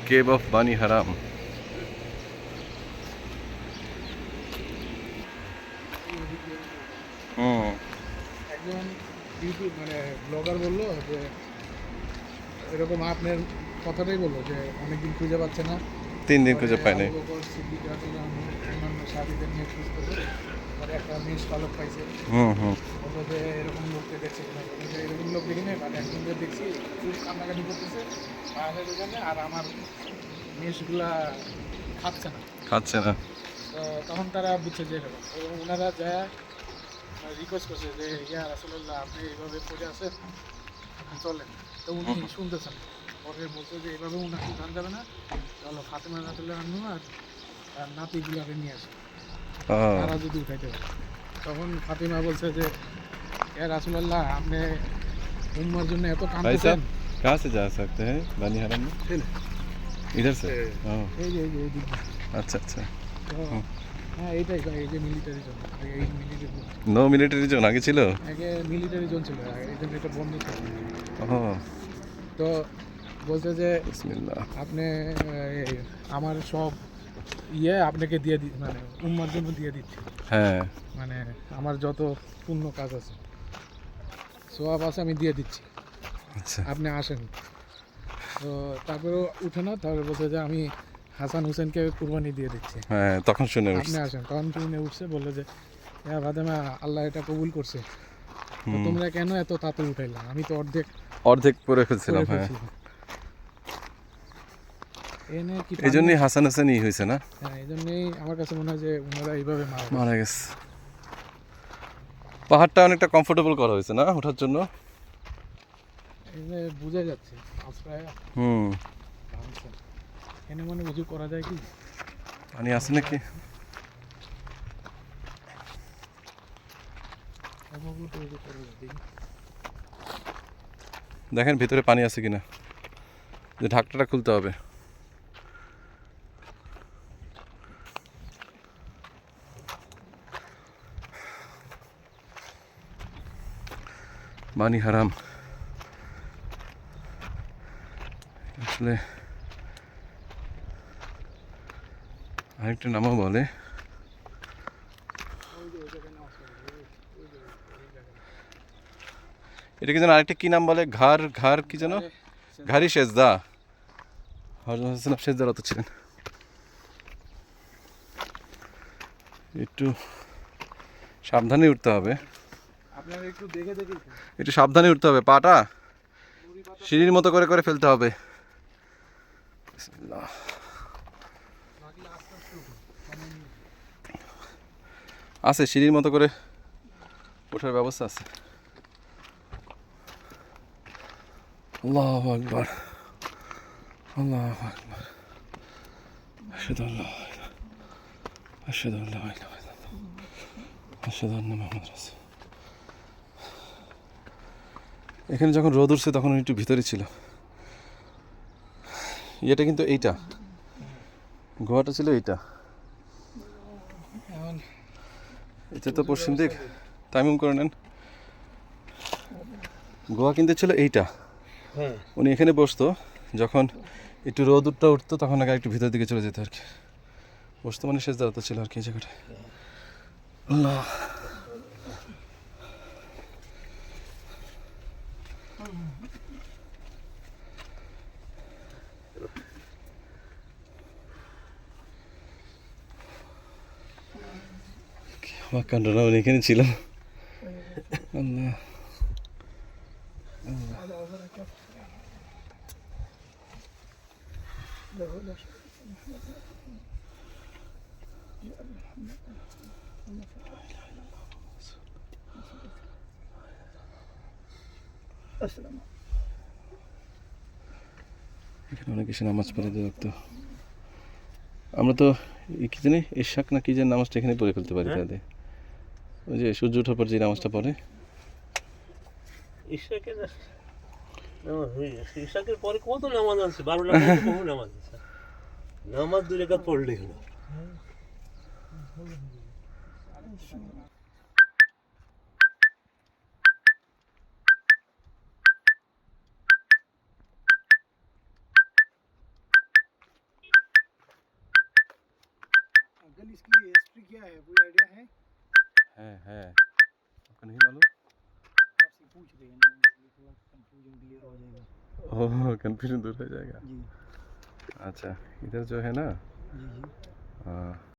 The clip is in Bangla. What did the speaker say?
Cave of Bani Haram. একজন ইউটিউব ব্লগার বললো যে এরকম আপনার কথাটাই বললো যে অনেকদিন খুঁজে পাচ্ছে না। 3 দিন খুঁজে পায় নাই। অন্যান্য সাথীদের নিয়ে খুঁজ করলো, পরে একটা মেষ পালক পাইছে। বললো যে এরকম লোককে দেখছে কিনা, যে এরকম লোক দেখি নাই, একজনকে দেখছি খুব কান্নাকাটি করতেছে পাহাড়ের ওখানে, আর আমার মেষগুলা খাচ্ছে না। তো তখন তারা বুঝছে যে এরকম, এবং ওনারা যায় রিকোয়েস্ট করছে যে ইয়া রাসূলুল্লাহ, আপনি এইভাবে পড়ে আছেন, আপনি চলেন। তো উনি শুনতেছেন, পরে বলছে যে এইভাবে উনাকে গান যাবে না, চলো ফাতেমা রাদিয়াল্লাহু আনহা আর নাতিগুলাকে নিয়ে আসে, তারা যদি উঠাইতে পারে। তখন ফাতিমা বলছে যে ইয়া রাসূলুল্লাহ, আপনি উম্মার জন্য এত কাঁদতেছেন। कहाँ से जा सकते हैं बानी हरम में? इधर से? এই যে अच्छा अच्छा। হ্যাঁ, এইটাই এই যে মিলিটারি জোন, এই মিলিটারি নো মিলিটারি জোন আগে ছিল? আগে মিলিটারি জোন ছিল, এই জন্য এটা বন্ধ ছিল। ও তো বলছে যে বিসমিল্লাহ। আপনি আমার সব আপনাকে দিয়ে উম্মার জন্য দিয়ে দিচ্ছি। হ্যাঁ, আমার যত পূর্ণ কাজ আছে, সওয়াব আছে, আমি দিয়ে দিচ্ছি, আচ্ছা। আপনি আসেন। তো তারপরে উঠে না, তারপরে বলছে যে আমি হাসান হুসেনকে কুরবানি দিয়ে দিচ্ছি, হ্যাঁ, তখন শুনে আপনি আসেন। তখন শুনে উঠছে, বললো যে হ্যাঁ ফাতেমা, আল্লাহ এটা কবুল করছে, তো তোমরা কেন এত তাড়াতাড়ি উঠাইলাম, আমি তো অর্ধেক পরে ফেলছিলাম। হ্যাঁ, এই জন্যই হাসান হাসানই হয়েছে না? হ্যাঁ, এই জন্যই আমার কাছে মনে হয় যে ওনারা এইভাবে মারা গেছে। পাহাড়টা অনেকটা কমফোর্টেবল করা হয়েছে না ওঠার জন্য? বোঝা যাচ্ছে এখানে উজু করা যায় কি? পানি আছে নাকি? দেখেন ভিতরে পানি আছে কিনা, যে ঢাকনাটা খুলতে হবে। বানি হারাম আসলে আরেকটা নামও বলে। এটাকে যেন আরেকটা কি নাম বলে, ঘর ঘর কি যেন, ঘারি সেজদা। হযরত হাসান সেজদার অত ছিলেন। একটু সাবধানে উঠতে হবে, একটু সাবধানে উঠতে হবে, পাটা সিঁড়ির মতো করে করে ফেলতে হবে। আছে সিঁড়ির মতো করে ওঠার ব্যবস্থা আছে। আল্লাহু আকবার, আল্লাহু আকবার, আশহাদু আল্লা ইলাহা, আশহাদু আল্লা ইলাহা ইল্লাল্লাহ, আশহাদু আন্না মুহাম্মাদুর রাসূলুল্লাহ। এখানে যখন রোদ উঠছে তখন একটু ভিতরে ছিল। এটা কিন্তু এইটা গোয়াটা ছিল, এইটা এটা তো পশ্চিম দিক। তামিম করে নেন। গোয়া কিন্তু ছিল এইটা। উনি এখানে বসতো, যখন একটু রোদটা উঠতো তখন আগে একটু ভিতর দিকে চলে যেত আর কি, বসতো মানে শেষ দাঁড়াতো ছিল আর কি এই জায়গাটা। আল্লাহ, আমার কান্ডনা উনি এখানে ছিল। আল্লাহ, এখানে অনেক এসে নামাজ পড়ে দেখতো। আমরা তো কি জানি ইশাক না কি যে নামাজটা এখানে পড়ে ফেলতে পারি তাদের, ওই যে সূর্য ওঠার পর যে নামাজটা পড়ে। ইশাকের পরে কত নামাজ আছে, 12 নামাজ আছে, নামাজ 2 রাকাত পড়লেই হলো। गल इसकी हिस्ट्री क्या है, कोई आइडिया है? है आपको नहीं मालूम? आपसे पूछ रहे हैं ना, इसलिए थोड़ा कंफ्यूजन क्लियर हो जाएगा। ओह कन्फ्यूजन दूर हो जाएगा। जी अच्छा इधर जो है ना जी जी। हाँ